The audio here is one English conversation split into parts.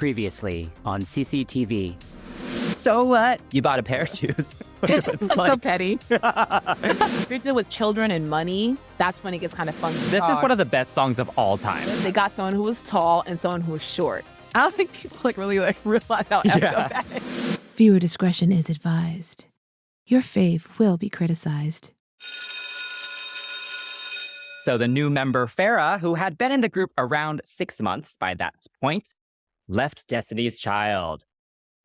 Previously on CCTV. So what? You bought a pair of shoes. It's so petty. If you're dealing with children and money, that's when it gets kind of fun. This is one of the best songs of all time. They got someone who was tall and someone who was short. I don't think people really realize how epic that is. Viewer discretion is advised. Your fave will be criticized. So the new member, Farrah, who had been in the group around 6 months by that point, left Destiny's Child.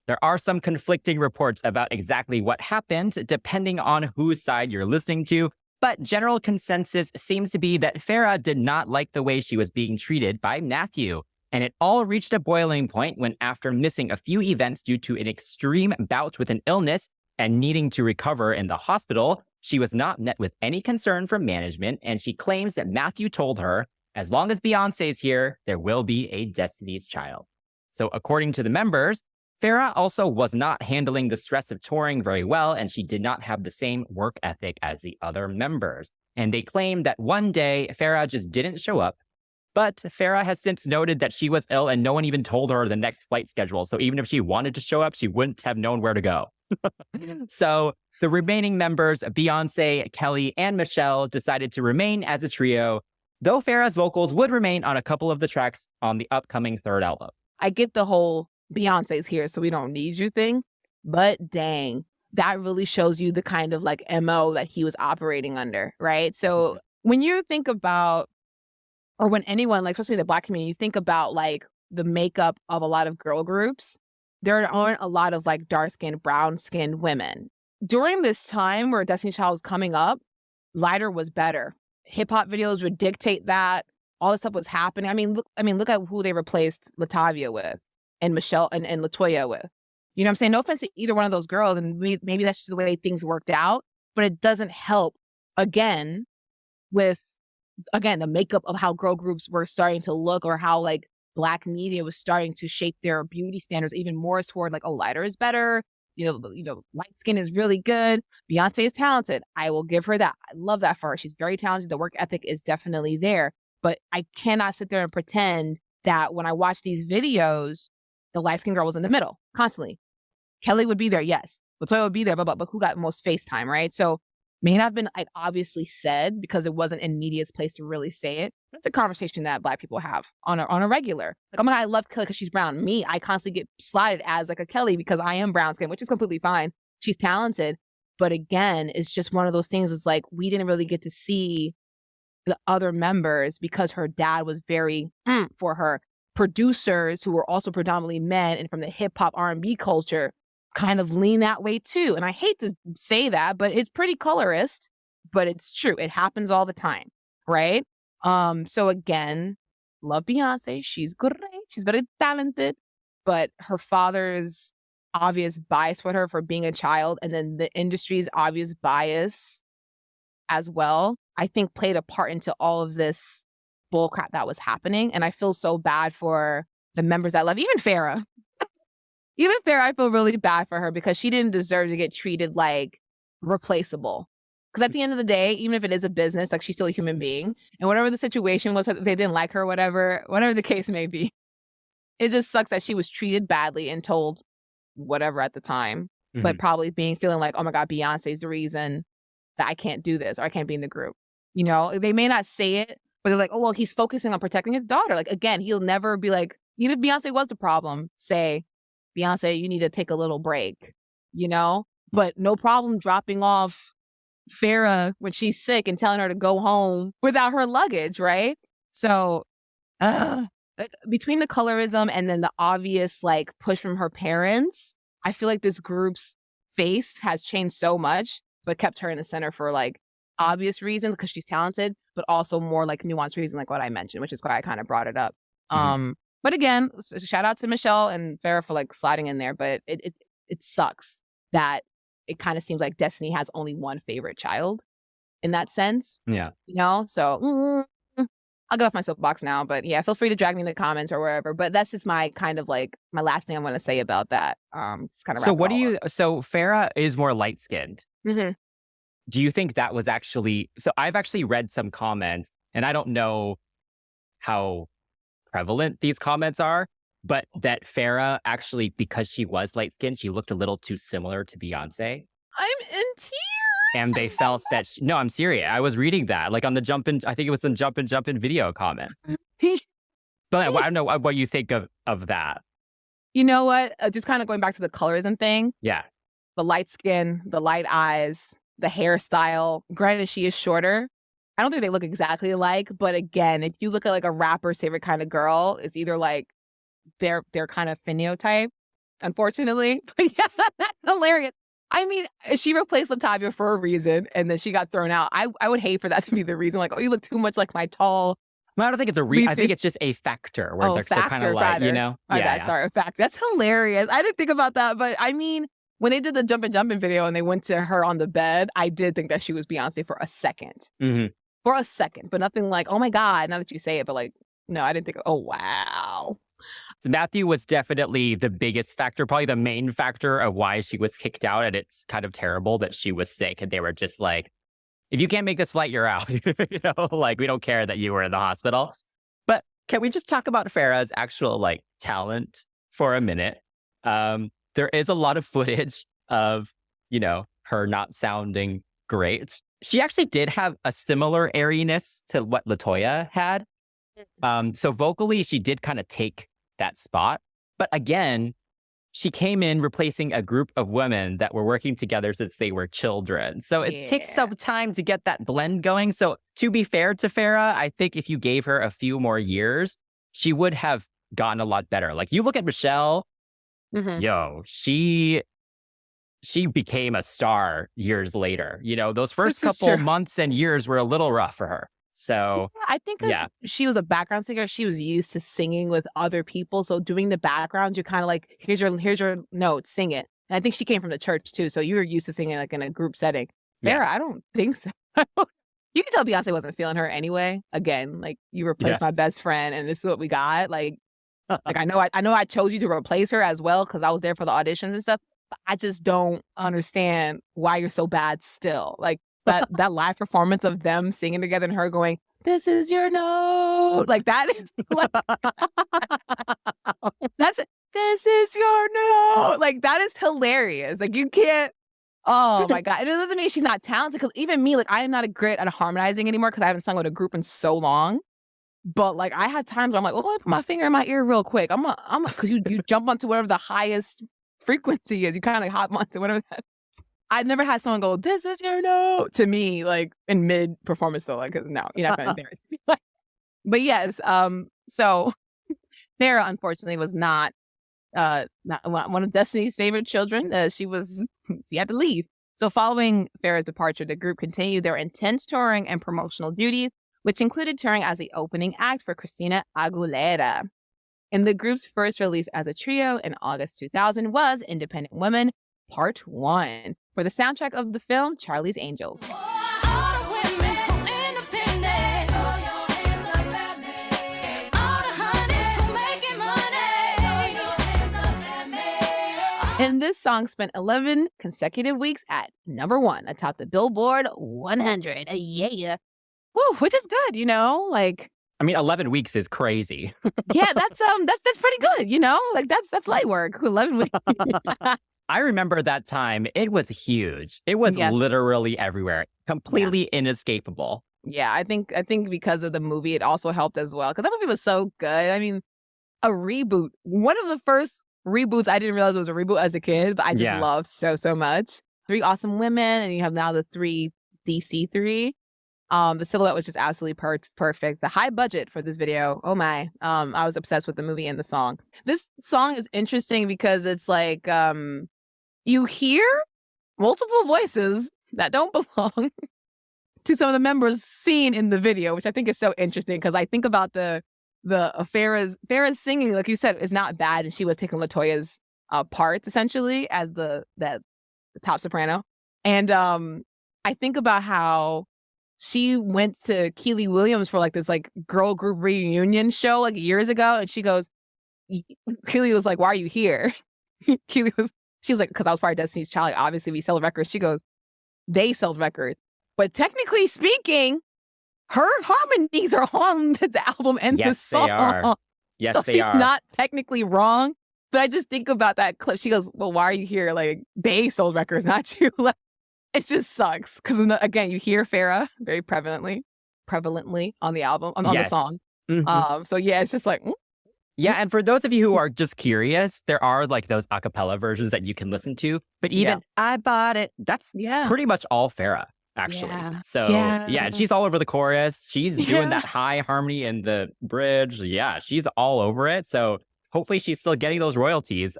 There are some conflicting reports about exactly what happened, depending on whose side you're listening to, but general consensus seems to be that Farrah did not like the way she was being treated by Matthew. And it all reached a boiling point when, after missing a few events due to an extreme bout with an illness and needing to recover in the hospital, she was not met with any concern from management, and she claims that Matthew told her, as long as Beyoncé's here, there will be a Destiny's Child. So according to the members, Farrah also was not handling the stress of touring very well, and she did not have the same work ethic as the other members. And they claim that one day, Farrah just didn't show up. But Farrah has since noted that she was ill and no one even told her the next flight schedule. So even if she wanted to show up, she wouldn't have known where to go. So the remaining members, Beyoncé, Kelly, and Michelle, decided to remain as a trio, though Farrah's vocals would remain on a couple of the tracks on the upcoming third album. I get the whole Beyonce's here, so we don't need you thing, but dang, that really shows you the kind of like MO that he was operating under, right? So when you think about, or when anyone, like especially the Black community, you think about like the makeup of a lot of girl groups, there aren't a lot of like dark-skinned, brown-skinned women. During this time where Destiny's Child was coming up, lighter was better. Hip-hop videos would dictate that. All this stuff was happening. I mean, look at who they replaced Latavia with and Michelle and LaToya with. You know what I'm saying? No offense to either one of those girls, and maybe that's just the way things worked out, but it doesn't help, again, with, the makeup of how girl groups were starting to look, or how like Black media was starting to shape their beauty standards even more toward like, oh, lighter is better. You know, light skin is really good. Beyonce is talented. I will give her that. I love that for her. She's very talented. The work ethic is definitely there. But I cannot sit there and pretend that when I watch these videos, the light-skinned girl was in the middle constantly. Kelly would be there, yes. LaToya would be there, but who got most face time, right? So may not have been like obviously said because it wasn't in media's place to really say it. But it's a conversation that Black people have on a regular. Like, oh my God, I love Kelly because she's brown. Me, I constantly get slotted as like a Kelly because I am brown skin, which is completely fine. She's talented. But again, it's just one of those things. It's like we didn't really get to see the other members because her dad was very for her. Producers who were also predominantly men and from the hip hop R&B culture kind of lean that way too. And I hate to say that, but it's pretty colorist, but it's true. It happens all the time, right? So again, love Beyonce. She's great. She's very talented, but her father's obvious bias with her for being a child, and then the industry's obvious bias as well, I think played a part into all of this bullcrap that was happening. And I feel so bad for the members I love, even Farrah. Even Farrah, I feel really bad for her because she didn't deserve to get treated like replaceable. Because at the end of the day, even if it is a business, like she's still a human being. And whatever the situation was, they didn't like her, whatever the case may be. It just sucks that she was treated badly and told whatever at the time. But probably feeling like, oh my God, Beyonce's the reason that I can't do this or I can't be in the group. You know, they may not say it, but they're like, oh, well, he's focusing on protecting his daughter. Like, again, he'll never be like, even if Beyonce was the problem, say, Beyonce, you need to take a little break, you know? But no problem dropping off Farrah when she's sick and telling her to go home without her luggage, right? So between the colorism and then the obvious like push from her parents, I feel like this group's face has changed so much, but kept her in the center for like obvious reasons because she's talented, but also more like nuanced reasons like what I mentioned, which is why I kind of brought it up. But again, shout out to Michelle and Farrah for like sliding in there, but it sucks that it kind of seems like Destiny has only one favorite child in that sense. Yeah. You know, so I'll get off my soapbox now, but yeah, feel free to drag me in the comments or wherever. But that's just my kind of like my last thing I'm going to say about that. Just kind of. So so Farrah is more light skinned. Do you think that was actually, so I've actually read some comments and I don't know how prevalent these comments are, but that Farrah actually, because she was light skinned, she looked a little too similar to Beyonce. I'm in tears. And they felt that, no, I'm serious. I was reading that like on the I think it was in Jump and Video comments. But I don't know what you think of that. You know what? Just kind of going back to the colorism thing. Yeah. The light skin, the light eyes, the hairstyle. Granted, she is shorter. I don't think they look exactly alike. But again, if you look at like a rapper's favorite kind of girl, it's either like their kind of phenotype, unfortunately. But yeah, that's hilarious. I mean, she replaced Latavia for a reason, and then she got thrown out. I would hate for that to be the reason. Like, oh, you look too much like my tall. Well, I don't think it's a reason. I think it's just a factor where they're kind of like, you know? Sorry, a fact. That's hilarious. I didn't think about that. But I mean, when they did the Jump and Jumpin' video and they went to her on the bed, I did think that she was Beyonce for a second. Mm-hmm. For a second. But nothing like, oh my God, now that you say it. But like, no, I didn't think, oh, wow. So Matthew was definitely the biggest factor, probably the main factor of why she was kicked out. And it's kind of terrible that she was sick and they were just like, if you can't make this flight, you're out. You know, like we don't care that you were in the hospital. But can we just talk about Farrah's actual like talent for a minute? There is a lot of footage of, you know, her not sounding great. She actually did have a similar airiness to what LaToya had. So vocally, she did kind of take that spot. But again, she came in replacing a group of women that were working together since they were children. So it takes some time to get that blend going. So to be fair to Farrah, I think if you gave her a few more years, she would have gotten a lot better. Like you look at Michelle, yo, she became a star years later. You know, those first couple months and years were a little rough for her. So yeah, I think she was a background singer, she was used to singing with other people. So doing the backgrounds, you're kind of like, here's your notes, sing it. And I think she came from the church too. So you were used to singing like in a group setting. Farrah, I don't think so. You can tell Beyonce wasn't feeling her anyway. Again, like you replaced my best friend and this is what we got. Like I know I chose you to replace her as well because I was there for the auditions and stuff. But I just don't understand why you're so bad still. Like that live performance of them singing together and her going, "This is your note." Like that is like, this is your note. Like that is hilarious. Like you can't, oh my God. And it doesn't mean she's not talented because even me, like I am not great at harmonizing anymore because I haven't sung with a group in so long. But like I have times where I'm like, well, let me put my finger in my ear real quick. Because you jump onto whatever the highest frequency is. You kind of like hop onto whatever that. I've never had someone go, "This is your note" to me, like in mid performance though. Like, no, you're not going to embarrass me. But yes, so Farrah unfortunately was not one of Destiny's favorite children. She had to leave. So following Farrah's departure, the group continued their intense touring and promotional duties, which included touring as the opening act for Christina Aguilera. And the group's first release as a trio in August 2000 was Independent Women Part 1 for the soundtrack of the film Charlie's Angels. And this song spent 11 consecutive weeks at #1 atop the Billboard 100. Yeah. Woo, which is good, you know? Like, I mean, 11 weeks is crazy. Yeah, that's pretty good, you know? Like that's light work. 11 weeks. I remember that time. It was huge. It was literally everywhere. Completely inescapable. Yeah, I think because of the movie, it also helped as well. Because that movie was so good. I mean, a reboot. One of the first reboots, I didn't realize it was a reboot as a kid, but I just loved so much. 3 awesome women, and you have now the 3 DC3. The silhouette was just absolutely perfect. The high budget for this video, oh my. I was obsessed with the movie and the song. This song is interesting because it's like, you hear multiple voices that don't belong to some of the members seen in the video, which I think is so interesting because I think about the Farrah's singing, like you said, is not bad, and she was taking LaToya's parts essentially as the top soprano. And I think about how she went to Keely Williams for like this like girl group reunion show like years ago, and she goes, Keely was like, "Why are you here?" She was like, "Because I was part of Destiny's Child. Like, obviously, we sell records." She goes, "They sell records, but technically speaking, her harmonies are on the album and the song." They are. Yes, So they she's are. not technically wrong. But I just think about that clip. She goes, well, why are you here? Like, they sold records, not you. Like, it just sucks. Because, again, you hear Farrah very prevalently on the album, on the song. Mhm. So, yeah, it's just like, Yeah, and for those of you who are just curious, there are like those a cappella versions that you can listen to. But even I Bought It, that's yeah. pretty much all Farrah, actually. Yeah. So yeah, and she's all over the chorus. She's doing Yeah. that high harmony in the bridge. Yeah, she's all over it. So hopefully she's still getting those royalties.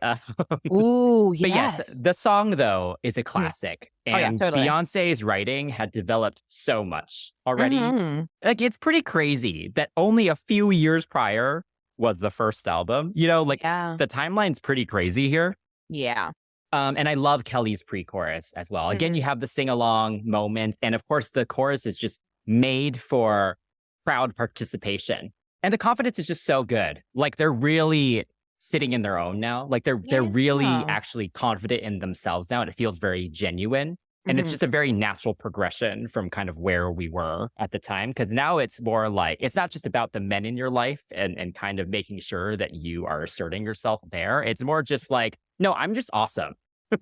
Ooh, But yes, yes. the song though is a classic. Oh, yeah, And totally. Beyonce's writing had developed so much already. Mhm. Like, it's pretty crazy that only a few years prior was the first album. You know, like Yeah. the timeline's pretty crazy here. Yeah. And I love Kelly's pre-chorus as well. Again, Mhm. you have the sing-along moment, and of course, the chorus is just made for crowd participation, and the confidence is just so good. Like they're really sitting in their own now. Like they're really Yeah. actually confident in themselves now, and it feels very genuine. And it's Mhm. just a very natural progression from kind of where we were at the time. Cause now it's more like, it's not just about the men in your life and kind of making sure that you are asserting yourself there. It's more just like, no, I'm just awesome.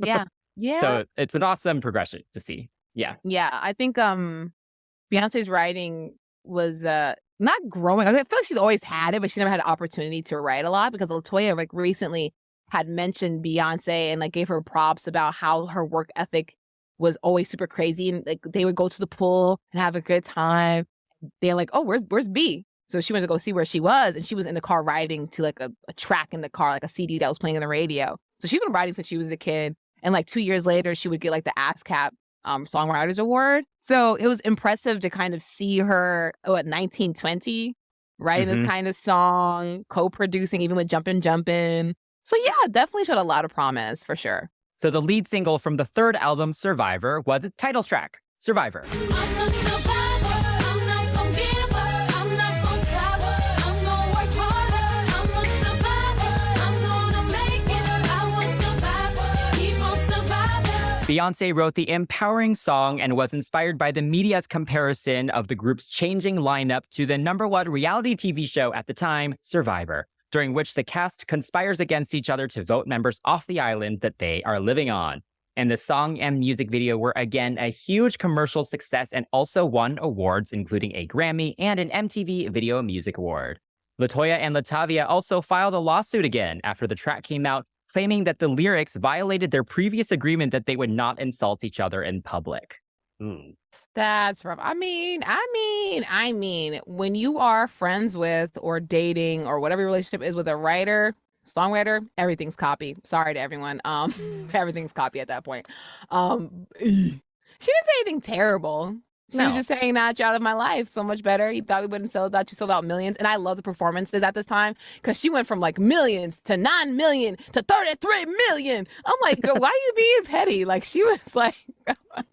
Yeah. Yeah. So it's an awesome progression to see. Yeah. Yeah. I think Beyonce's writing was not growing. I feel like she's always had it, but she never had an opportunity to write a lot because Latoya like recently had mentioned Beyonce and like gave her props about how her work ethic was always super crazy, and like they would go to the pool and have a good time. They're like, oh, where's B? So she went to go see where she was, and she was in the car writing to like a track in the car, like a CD that was playing on the radio. So she's been writing since she was a kid. And like 2 years later, she would get like the ASCAP Songwriters Award. So it was impressive to kind of see her at 19, 20, writing this Mhm. kind of song, co-producing, even with Jumpin'. So yeah, definitely showed a lot of promise for sure. So the lead single from the third album, Survivor, was its title track, Survivor. I'm a survivor. I'm not gonna give up. I'm not gonna stop. I'm gonna work harder. I'm a survivor. I'm gonna make it. I will survive. Keep on surviving. Beyoncé wrote the empowering song and was inspired by the media's comparison of the group's changing lineup to the #1 reality TV show at the time, Survivor, during which the cast conspires against each other to vote members off the island that they are living on. And the song and music video were again a huge commercial success and also won awards, including a Grammy and an MTV Video Music Award. LaToya and Latavia also filed a lawsuit again after the track came out, claiming that the lyrics violated their previous agreement that they would not insult each other in public. That's rough. I mean, when you are friends with or dating or whatever your relationship is with a writer, songwriter, everything's copy. Sorry to everyone. Everything's copy at that point. She didn't say anything terrible. She was No. just saying that you're out of my life so much better. You thought we wouldn't sell that. You sold out millions. And I love the performances at this time because she went from like millions to 9 million to 33 million. I'm like, girl, why are you being petty? Like she was like,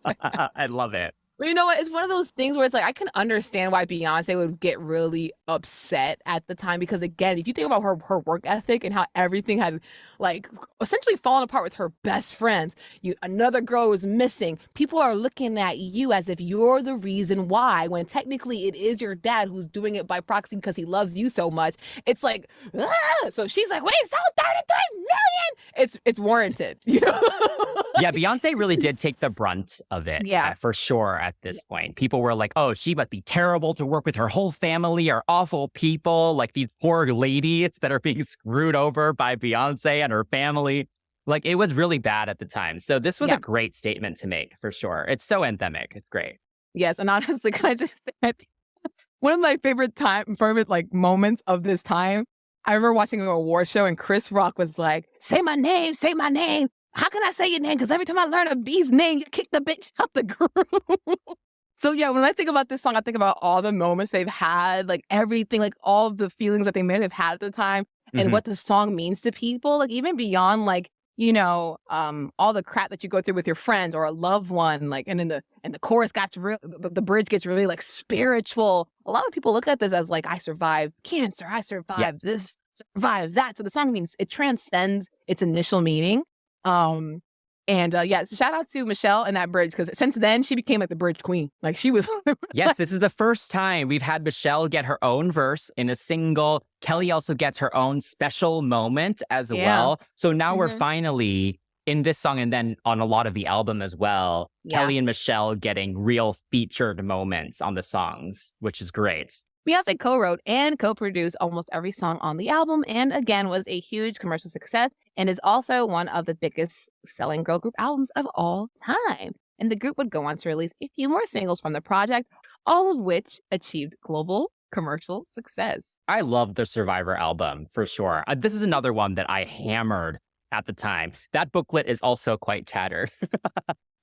I love it. well, you know what? It's one of those things where it's like I can understand why Beyonce would get really upset at the time because again, if you think about her work ethic and how everything had like essentially fallen apart with her best friends, another girl was missing. People are looking at you as if you're the reason why, when technically it is your dad who's doing it by proxy because he loves you so much. It's like, so she's like, wait, so 33 million. It's warranted, you know? Yeah, Beyonce really did take the brunt of it. Yeah. For sure at this point. People were like, oh, she must be terrible to work with. Her whole family are awful people. Like these poor ladies that are being screwed over by Beyonce and her family. Like it was really bad at the time. So this was Yeah. a great statement to make for sure. It's so anthemic. It's great. Yes, and honestly, can I just say, I think that's one of my favorite like moments of this time. I remember watching an award show and Chris Rock was like, say my name, say my name. How can I say your name? Because every time I learn a B's name, you kick the bitch out the group. So yeah, when I think about this song, I think about all the moments they've had, like everything, like all of the feelings that they may have had at the time and Mhm. what the song means to people, like even beyond like, you know, all the crap that you go through with your friends or a loved one, like, and then the chorus gets real, the bridge gets really like spiritual. A lot of people look at this as like, I survived cancer, I survived this, survived that. So the song means it transcends its initial meaning. And And shout out to Michelle and that bridge, because since then she became like the bridge queen. Like she was. Yes, this is the first time we've had Michelle get her own verse in a single. Kelly also gets her own special moment as well. So now we're finally in this song, and then on a lot of the album as well, Kelly and Michelle getting real featured moments on the songs, which is great. Beyoncé co-wrote and co-produced almost every song on the album, and again was a huge commercial success, and is also one of the biggest selling girl group albums of all time. And the group would go on to release a few more singles from the project, all of which achieved global commercial success. I love the Survivor album for sure. This is another one that I hammered at the time. That booklet is also quite tattered.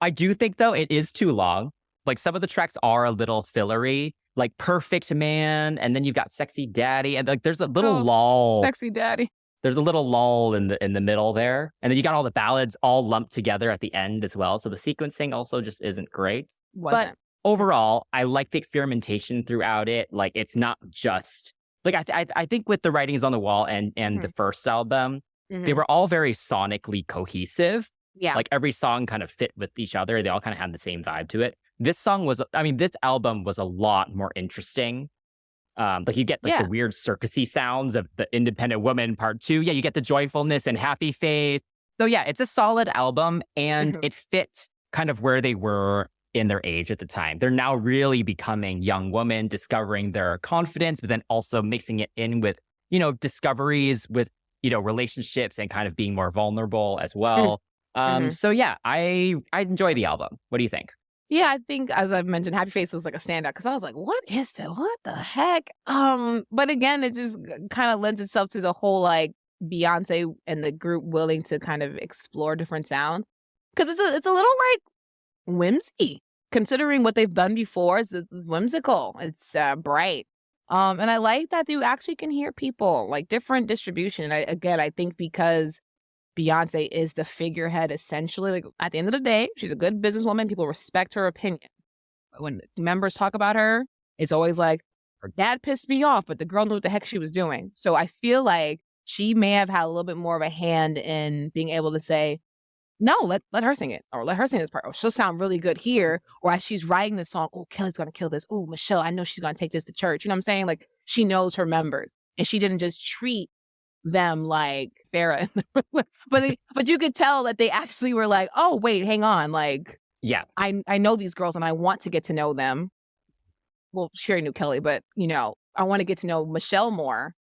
I do think, though, it is too long. Like, some of the tracks are a little fillery, like Perfect Man, and then you've got Sexy Daddy, and like there's a little lull. Sexy Daddy. There's a little lull in the middle there. And then you got all the ballads all lumped together at the end as well. So the sequencing also just isn't great. Wasn't. But overall, I like the experimentation throughout it. Like, it's not just like I think with the Writings on the Wall and the first album, they were all very sonically cohesive. Yeah. Like, every song kind of fit with each other. They all kind of had the same vibe to it. This album was a lot more interesting. Like, you get like the weird circusy sounds of the Independent Woman Part 2. Yeah, you get the joyfulness and happy faith. So yeah, it's a solid album, and it fits kind of where they were in their age at the time. They're now really becoming young women, discovering their confidence, but then also mixing it in with, discoveries with, relationships, and kind of being more vulnerable as well. So yeah, I enjoy the album. What do you think? Yeah, I think, as I've mentioned, Happy Face was like a standout, because I was like, what is that? What the heck? But again, it just kind of lends itself to the whole like Beyonce and the group willing to kind of explore different sounds, because it's a little like whimsy, considering what they've done before. It's whimsical. It's bright. And I like that you actually can hear people like different distribution. And I think because Beyonce is the figurehead, essentially. Like, at the end of the day, she's a good businesswoman. People respect her opinion. But when members talk about her, it's always like, her dad pissed me off, but the girl knew what the heck she was doing. So I feel like she may have had a little bit more of a hand in being able to say, no, let her sing it, or let her sing this part, or she'll sound really good here. Or as she's writing this song, oh, Kelly's going to kill this. Oh, Michelle, I know she's going to take this to church. You know what I'm saying? Like, she knows her members, and she didn't just treat them like Farrah. but you could tell that they actually were like, oh, wait, hang on. Like, yeah, I know these girls, and I want to get to know them. Well, Sherry knew Kelly, but, I want to get to know Michelle more.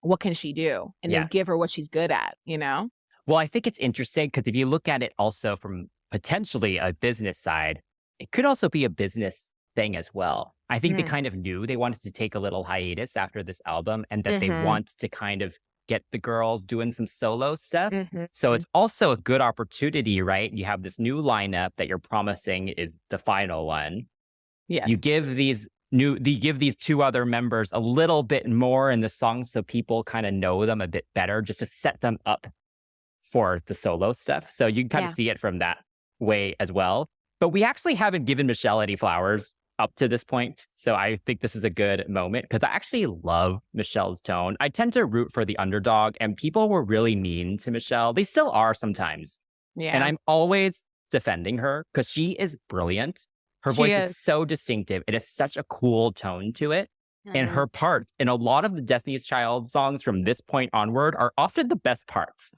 What can she do? And then give her what she's good at, Well, I think it's interesting because if you look at it also from potentially a business side, it could also be a business thing as well. I think they kind of knew they wanted to take a little hiatus after this album, and that they want to kind of get the girls doing some solo stuff. So it's also a good opportunity, right? You have this new lineup that you're promising is the final one. Yes. You give these two other members a little bit more in the song, so people kind of know them a bit better, just to set them up for the solo stuff. So you can kind of see it from that way as well. But we actually haven't given Michelle any flowers up to this point. So I think this is a good moment, because I actually love Michelle's tone. I tend to root for the underdog, and people were really mean to Michelle. They still are sometimes. Yeah. And I'm always defending her because she is brilliant. Her voice is so distinctive. It has such a cool tone to it. And her parts in a lot of the Destiny's Child songs from this point onward are often the best parts.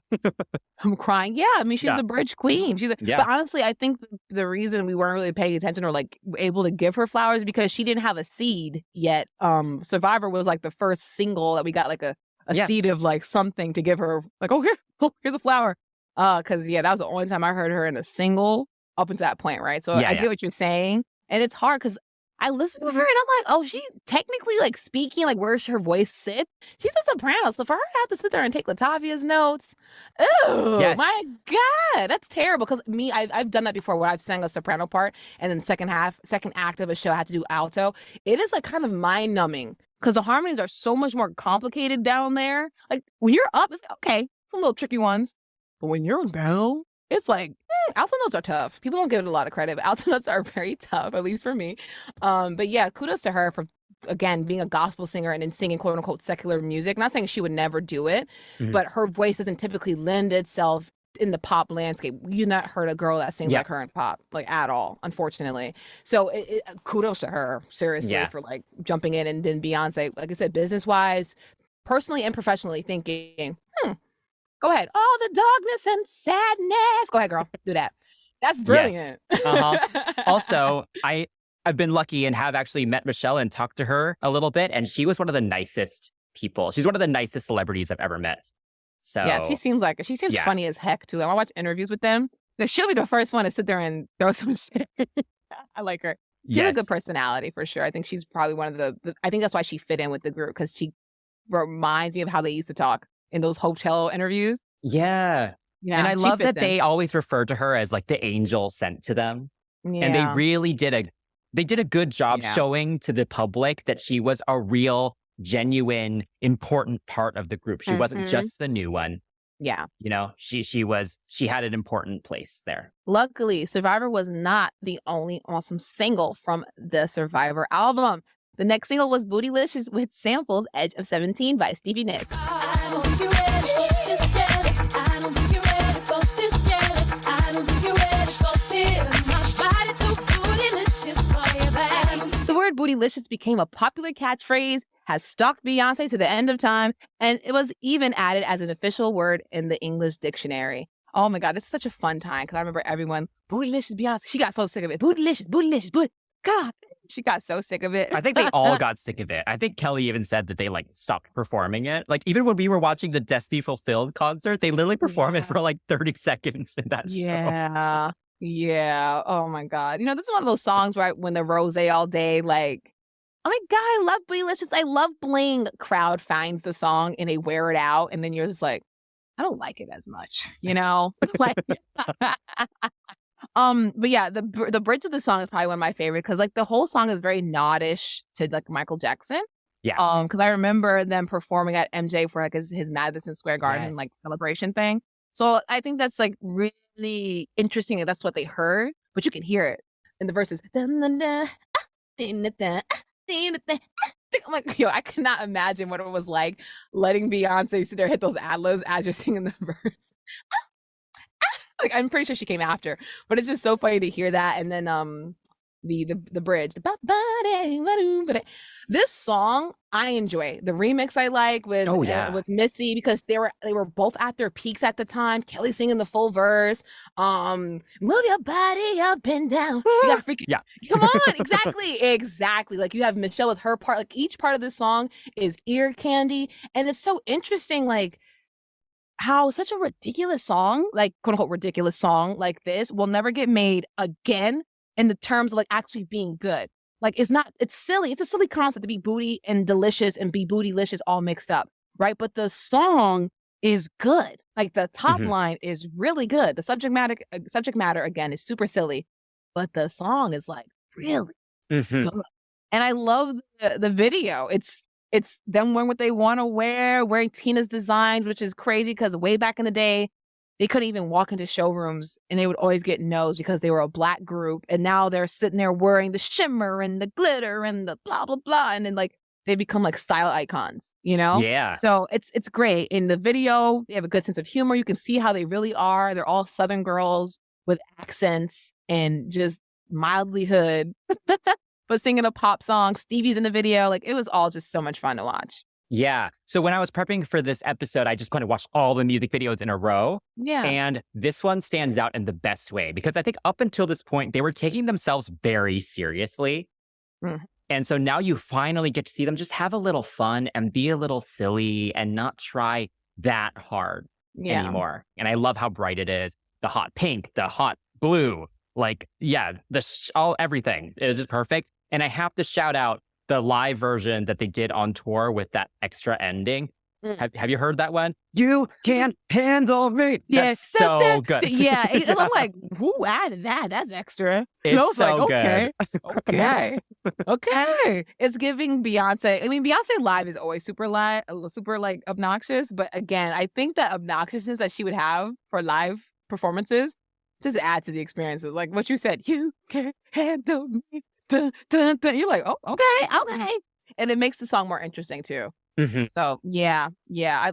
I'm crying. Yeah, I mean, she's the bridge queen. But honestly, I think the reason we weren't really paying attention or like able to give her flowers is because she didn't have a seed yet. Survivor was like the first single that we got like a seed of like something to give her. Like, here's a flower. Because that was the only time I heard her in a single up until that point, right? So I get what you're saying, and it's hard because I listen to her and I'm like, oh, she technically like speaking, like where's her voice sit? She's a soprano, so for her to have to sit there and take Latavia's notes, my God, that's terrible. Because I've done that before, where I've sang a soprano part and then second act of a show I had to do alto. It is like kind of mind numbing because the harmonies are so much more complicated down there. Like when you're up, it's okay, some little tricky ones, but when you're down, it's like, alto notes are tough. People don't give it a lot of credit, but alto notes are very tough, at least for me. But yeah, kudos to her for, again, being a gospel singer and then singing quote unquote secular music. Not saying she would never do it, but her voice doesn't typically lend itself in the pop landscape. You've not heard a girl that sings Yeah. like her in pop, like at all, unfortunately. So kudos to her, seriously, Yeah. for like jumping in. And then Beyonce, like I said, business wise, personally and professionally, thinking, go ahead, all the darkness and sadness. Go ahead, girl, do that. That's brilliant. Also, I've been lucky and have actually met Michelle and talked to her a little bit, and she was one of the nicest people. She's one of the nicest celebrities I've ever met. So yeah, she seems yeah. funny as heck too. I watch interviews with them. She'll be the first one to sit there and throw some shit. I like her. She has a good personality for sure. I think she's probably one of the I think that's why she fit in with the group, because she reminds me of how they used to talk in those hotel interviews. Yeah. Yeah, And I she love fits that they always refer to her as like the angel sent to them. in. And they Yeah. really did a good job Yeah. showing to the public that she was a real, genuine, important part of the group. She wasn't Mhm. just the new one. Yeah. You know, she had an important place there. Luckily, Survivor was not the only awesome single from the Survivor album. The next single was Bootylicious with samples Edge of 17 by Stevie Nicks. I don't think you're ready for this jelly. I don't think you're ready for this jelly. I don't think you're ready for this. My body too bootylicious for your baby. The word bootylicious became a popular catchphrase, has stalked Beyonce to the end of time, and it was even added as an official word in the English dictionary. Oh my God, this is such a fun time because I remember everyone, bootylicious Beyonce. She got so sick of it. Bootylicious, bootylicious, boot. God, she got so sick of it. I think they all got sick of it. I think Kelly even said that they like stopped performing it. Like even when we were watching the Destiny Fulfilled concert, they literally perform it for like 30 seconds in that show. Yeah. Yeah. Oh my God. You know, this is one of those songs, right? When the rose all day, like, oh my God, I love Bootylicious. I love Bling. Crowd finds the song and they wear it out. And then you're just like, I don't like it as much, you know? Like, but yeah, the bridge of the song is probably one of my favorite because like the whole song is very nodish to like Michael Jackson. Yeah. Because I remember them performing at MJ for like his Madison Square Garden Yes. like celebration thing. So I think that's like really interesting. That's what they heard, but you can hear it in the verses. Dun, dun, dun, ah, dun, dun, dun, ah, dun, dun, dun, ah. I'm like, yo, I cannot imagine what it was like letting Beyonce sit there hit those ad-libs as you're singing the verse. Like I'm pretty sure she came after, but it's just so funny to hear that. And then the bridge, this song I enjoy. The remix I like with with Missy because they were both at their peaks at the time. Kelly singing the full verse. Move your body up and down. You got freaking come on, exactly. Like you have Michelle with her part. Like each part of this song is ear candy, and it's so interesting. Like how such a ridiculous song, like quote unquote ridiculous song like this will never get made again in the terms of like actually being good. Like it's silly. It's a silly concept to be booty and delicious and be bootylicious all mixed up, right? But the song is good. Like the top line is really good. The subject matter again is super silly, but the song is like really good. And I love the video. It's them wearing what they want to wearing Tina's designs, which is crazy because way back in the day, they couldn't even walk into showrooms and they would always get no's because they were a black group. And now they're sitting there wearing the shimmer and the glitter and the blah, blah, blah. And then like they become like style icons, you know? Yeah. So it's great. In the video, they have a good sense of humor. You can see how they really are. They're all Southern girls with accents and just mildly hood. But singing a pop song, Stevie's in the video. Like it was all just so much fun to watch. Yeah. So when I was prepping for this episode, I just kind of watched all the music videos in a row. Yeah. And this one stands out in the best way because I think up until this point, they were taking themselves very seriously. And so now you finally get to see them just have a little fun and be a little silly and not try that hard anymore. And I love how bright it is. The hot pink, the hot blue. Like, yeah, everything is just perfect. And I have to shout out the live version that they did on tour with that extra ending. Have you heard that one? You can't handle me. That's so good. Yeah. I'm like, who added that? That's extra. It's I was so like, good. Okay. It's giving Beyonce. I mean, Beyonce live is always super like obnoxious. But again, I think that obnoxiousness that she would have for live performances just add to the experiences. Like what you said, you can't handle me. Dun, dun, dun. You're like, oh, okay. And it makes the song more interesting too. So yeah.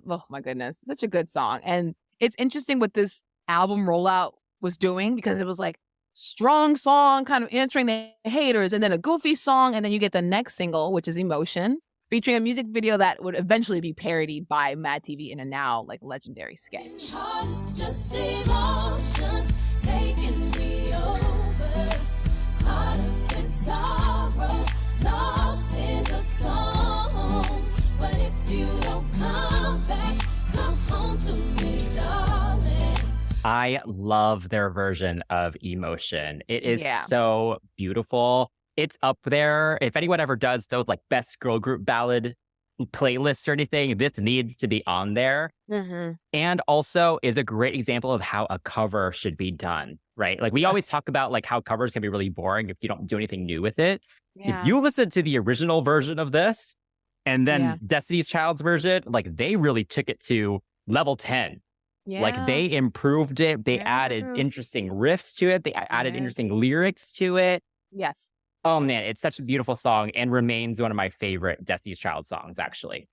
Oh my goodness. Such a good song. And it's interesting with this album rollout was doing, because it was like strong song kind of answering the haters, and then a goofy song, and then you get the next single, which is Emotion, featuring a music video that would eventually be parodied by Mad TV in a now like legendary sketch. Heart is just emotions taking me over. Caught up in sorrow, lost in the song. But if you don't come back, come home to me, darling. I love their version of Emotion. It is Yeah. so beautiful. It's up there. If anyone ever does those like best girl group ballad playlists or anything, this needs to be on there. Mm-hmm. And also is a great example of how a cover should be done, right? Like we always talk about like how covers can be really boring if you don't do anything new with it. Yeah. If you listen to the original version of this and then Yeah. Destiny's Child's version, like they really took it to level 10. Like they improved it. They added Yeah. interesting riffs to it. They added Yeah. interesting lyrics to it. Yes. Oh man, it's such a beautiful song and remains one of my favorite Destiny's Child songs, actually.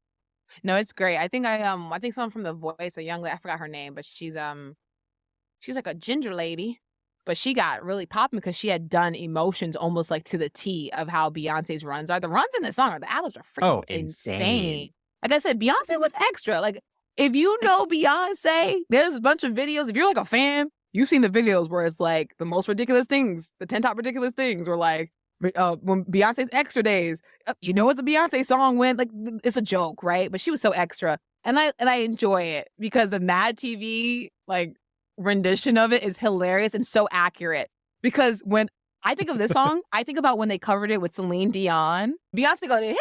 No, it's great. I think I think someone from The Voice, a young lady, I forgot her name, but she's like a ginger lady, but she got really popping because she had done Emotions almost like to the T of how Beyonce's runs are. The runs in this song are the albums are freaking insane. Like I said, Beyonce was extra. Like if you know Beyonce, there's a bunch of videos. If you're like a fan, you've seen the videos where it's like the most ridiculous things, the 10 top ridiculous things, or like when Beyonce's extra days, you know it's a Beyonce song when like it's a joke, right? But she was so extra, and I enjoy it because the Mad TV like rendition of it is hilarious and so accurate. Because when I think of this song, I think about when they covered it with Celine Dion. Beyonce going, hey!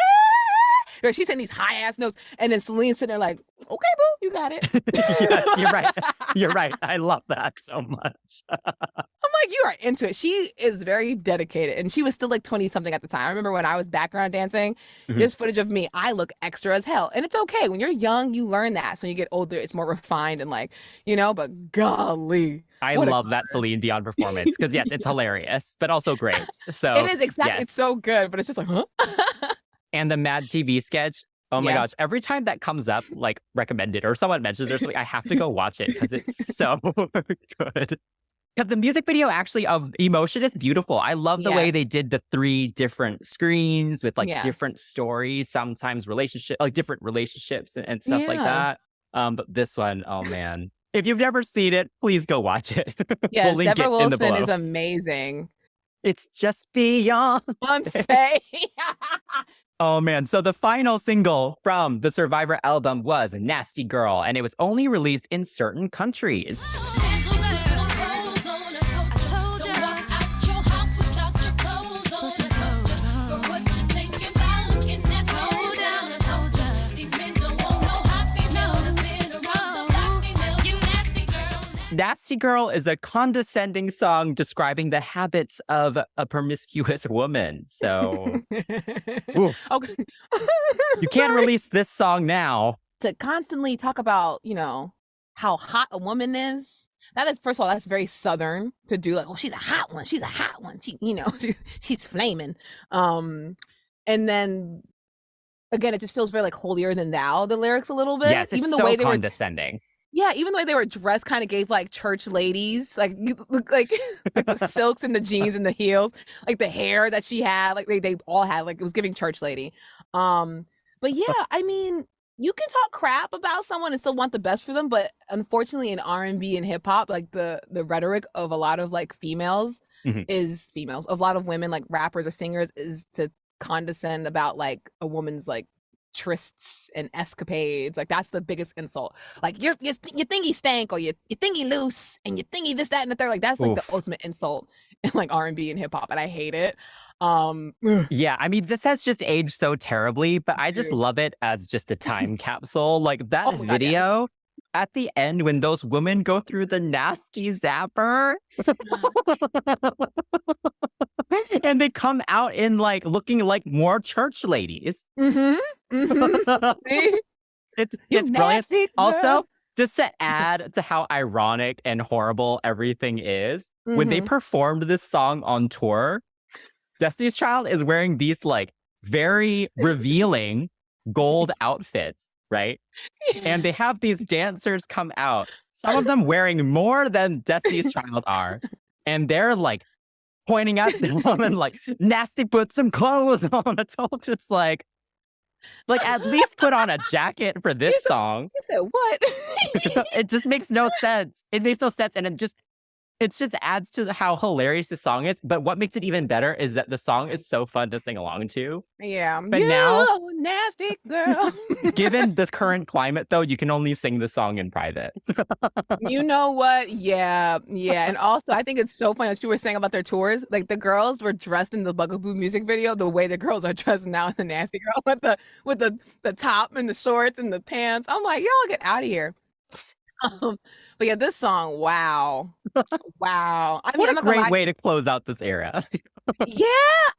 Or she's saying these high ass notes, and then Celine's sitting there like, okay, boo, you got it. Yes, you're right. You're right. I love that so much. I'm like, you are into it. She is very dedicated, and she was still like 20 something at the time. I remember when I was background dancing, there's footage of me. I look extra as hell, and it's okay. When you're young, you learn that. So when you get older, it's more refined and like, you know. But golly, I what a love that Celine Dion performance because yes, it's hilarious, but also great. So it is exactly. yes. It's so good, but it's just like, huh? And the Mad TV sketch. Oh my Yeah. gosh. Every time that comes up, like recommended or someone mentions there's something, I have to go watch it because it's so good. Because the music video actually of Emotion is beautiful. I love the way they Yes. did the 3 different screens with like Yes. different stories, sometimes different relationships and stuff like Yeah. that. But this one, oh man. If you've never seen it, please go watch it. Yes, we'll link Deborah it in the Wilson below. is amazing. It's just beyond. Beyonce. Oh man, so the final single from the Survivor album was Nasty Girl, and it was only released in certain countries. Nasty Girl is a condescending song describing the habits of a promiscuous woman. So oof. Okay. You can't Sorry. release this song now. To constantly talk about, you know, how hot a woman is. That is, first of all, that's very Southern to do. Like, oh, she's a hot one. She's a hot one. She, you know, she's flaming. And then again, it just feels very like holier than thou. The lyrics a little bit. Yes, it's even the so way they were. condescending. Yeah, even the way they were dressed kind of gave like church ladies, like you look like, like the silks and the jeans and the heels, like the hair that she had, like they all had, like it was giving church lady. But yeah, I mean, you can talk crap about someone and still want the best for them, but unfortunately in R&B and hip hop, like the rhetoric of a lot of like females Mhm. is females, of a lot of women like rappers or singers is to condescend about like a woman's like trysts and escapades. Like that's the biggest insult. Like you thingy stank, or you thingy loose, and you thingy this, that, and the third. Like that's like Oof. the ultimate insult in like R&B and hip hop, and I hate it. Yeah, I mean, this has just aged so terribly, but I just Dude. love it as just a time capsule. Like that Oh my God, yes. video at the end when those women go through the nasty zapper and they come out in like looking like more church ladies. Mm-hmm. See? It's You brilliant. nasty girl. Also, just to add to how ironic and horrible everything is, when they Mhm. performed this song on tour, Destiny's Child is wearing these like very revealing gold outfits. right? And they have these dancers come out, some of them wearing more than Destiny's Child are. And they're like pointing at them and like, nasty, put some clothes on. It's all just like at least put on a jacket for this song. You said what? It just makes no sense. It makes no sense. And it just adds to how hilarious the song is. But what makes it even better is that the song is so fun to sing along to. Yeah. But now, nasty girl. given the current climate, though, you can only sing the song in private. You know what? Yeah. And also, I think it's so funny that you were saying about their tours. Like the girls were dressed in the Bugaboo music video the way the girls are dressed now in the Nasty Girl with the top and the shorts and the pants. I'm like, y'all get out of here. But yeah, this song, wow. Wow. I mean, What I'm a not gonna great lie. way to close out this era. Yeah, I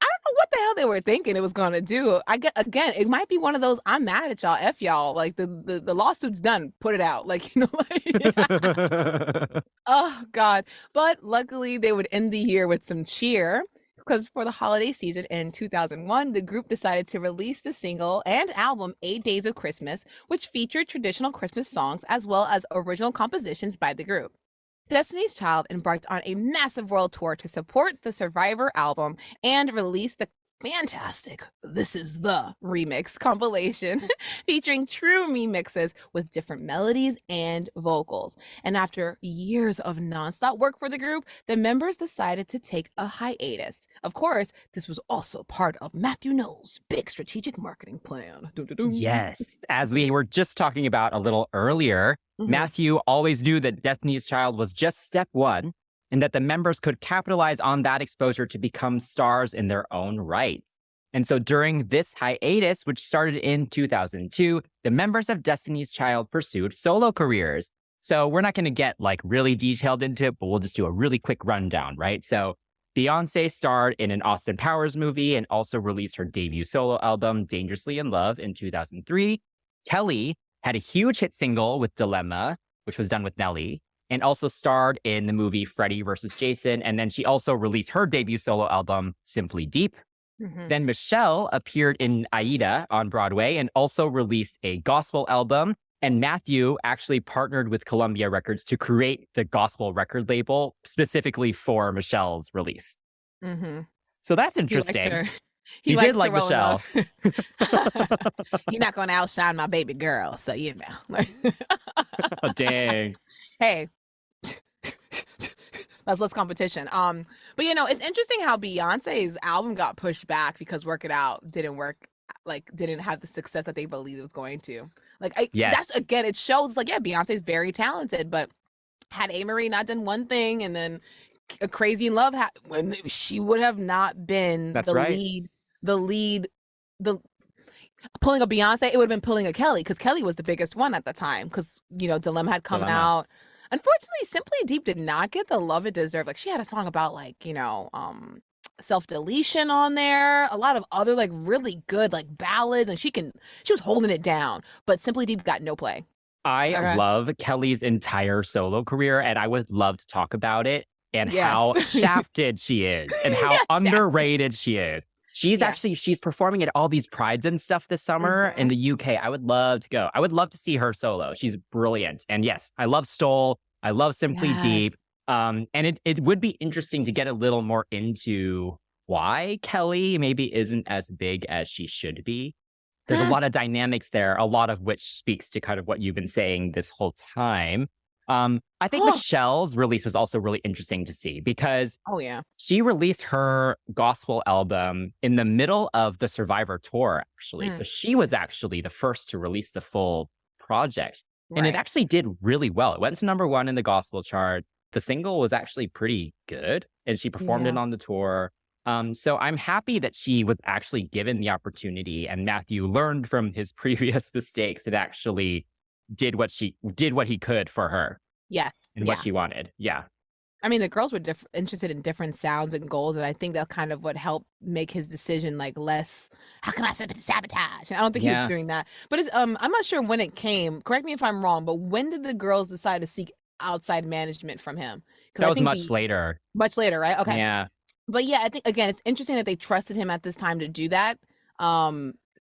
don't know what the hell they were thinking it was gonna do. Again, it might be one of those I'm mad at y'all, F y'all. Like the lawsuit's done. Put it out. Like, like oh God. But luckily they would end the year with some cheer. Because for the holiday season in 2001, the group decided to release the single and album 8 Days of Christmas, which featured traditional Christmas songs as well as original compositions by the group. Destiny's Child embarked on a massive world tour to support the Survivor album and released the fantastic This Is The Remix compilation featuring true remixes with different melodies and vocals. And after years of nonstop work for the group, the members decided to take a hiatus. Of course, this was also part of Matthew Knowles' big strategic marketing plan. Doo-doo-doo. Yes. As we were just talking about a little earlier, Mhm. Matthew always knew that Destiny's Child was just step one and that the members could capitalize on that exposure to become stars in their own right. And so during this hiatus, which started in 2002, the members of Destiny's Child pursued solo careers. So we're not going to get like really detailed into it, but we'll just do a really quick rundown, right? So Beyoncé starred in an Austin Powers movie and also released her debut solo album, Dangerously in Love, in 2003. Kelly had a huge hit single with Dilemma, which was done with Nelly, and also starred in the movie Freddy vs. Jason. And then she also released her debut solo album, Simply Deep. Mhm. Then Michelle appeared in Aida on Broadway and also released a gospel album. And Matthew actually partnered with Columbia Records to create the gospel record label specifically for Michelle's release. Mhm. So that's He liked interesting. her. He liked did like her well Michelle. enough. You're not gonna outshine my baby girl, so you know. Oh, dang. Hey, that's less competition. But it's interesting how Beyonce's album got pushed back because Work It Out didn't work, like didn't have the success that they believed it was going to. Like, that's Yes. again, it shows like, yeah, Beyonce's very talented, but had A. Marie not done one thing and then a Crazy in Love when she would have not been That's the right. lead, pulling a Beyonce, it would have been pulling a Kelly because Kelly was the biggest one at the time because Dilemma had come Dilemma. out. Unfortunately, Simply Deep did not get the love it deserved. Like she had a song about self-deletion on there, a lot of other like really good like ballads, and she was holding it down. But Simply Deep got no play. I Okay. love Kelly's entire solo career, and I would love to talk about it and Yes. how shafted she is and how Yes, underrated she is. She's Yeah. she's performing at all these prides and stuff this summer in the UK. I would love to go. I would love to see her solo. She's brilliant. And yes, I love Stole. I love Simply Deep. Yes. And it would be interesting to get a little more into why Kelly maybe isn't as big as she should be. There's a lot of dynamics there, a lot of which speaks to kind of what you've been saying this whole time. I think Michelle's release was also really interesting to see because Oh yeah. she released her gospel album in the middle of the Survivor tour, actually. So she was actually the first to release the full project. And it Right. actually did really well. It went to #1 in the gospel chart. The single was actually pretty good, and she performed it Yeah. on the tour. So I'm happy that she was actually given the opportunity, and Matthew learned from his previous mistakes and actually did what he could for her Yes. and Yeah. what she wanted. Yeah. I mean, the girls were interested in different sounds and goals, and I think that's kind of what helped make his decision like less. How can I sabotage? I don't think he Yeah. was doing that, but I'm not sure when it came. Correct me if I'm wrong, but when did the girls decide to seek outside management from him? 'Cause That I was think much later. much later, right? Okay, Yeah. but yeah, I think again, it's interesting that they trusted him at this time to do that.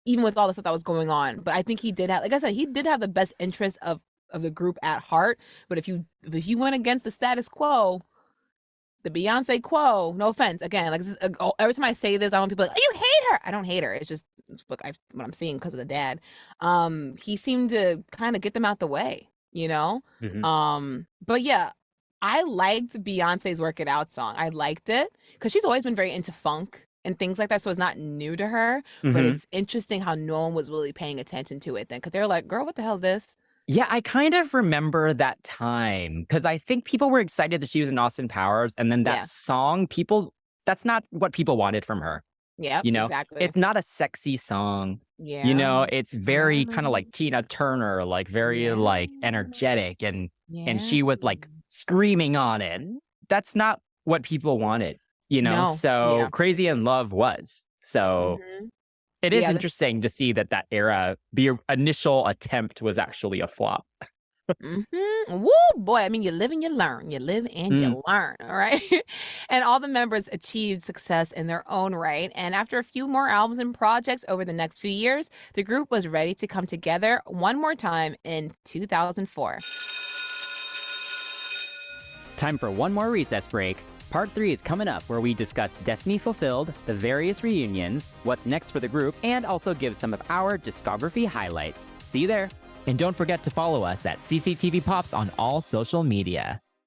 even with all the stuff that was going on. But I think he did have, like I said, he did have the best interest of the group at heart. But if you went against the status quo, the Beyonce quo, no offense, again, like every time I say this, I want people like, oh, you hate her. I don't hate her. It's just what I'm seeing because of the dad. He seemed to kind of get them out the way, you know. But yeah, I liked Beyonce's "Work It Out" song. I liked it because she's always been very into funk and things like that, so it's not new to her. But it's interesting how no one was really paying attention to it then, because they're like, "Girl, what the hell is this?" Yeah, I kind of remember that time because I think people were excited that she was in Austin Powers, and then that song, that's not what people wanted from her. Yeah, You know, exactly. it's not a sexy song. Yeah, You know, it's very kind of like Tina Turner, like very like energetic, and she was like screaming on it. That's not what people wanted, you know? No, So yeah. Crazy in Love was. So it is Yeah, interesting to see that era, the initial attempt was actually a flop. Woo, boy. I mean, you live and you learn. You live and you learn. All right. And all the members achieved success in their own right. And after a few more albums and projects over the next few years, the group was ready to come together one more time in 2004. Time for one more recess break. Part 3 is coming up, where we discuss Destiny Fulfilled, the various reunions, what's next for the group, and also give some of our discography highlights. See you there. And don't forget to follow us at CCTV Pops on all social media.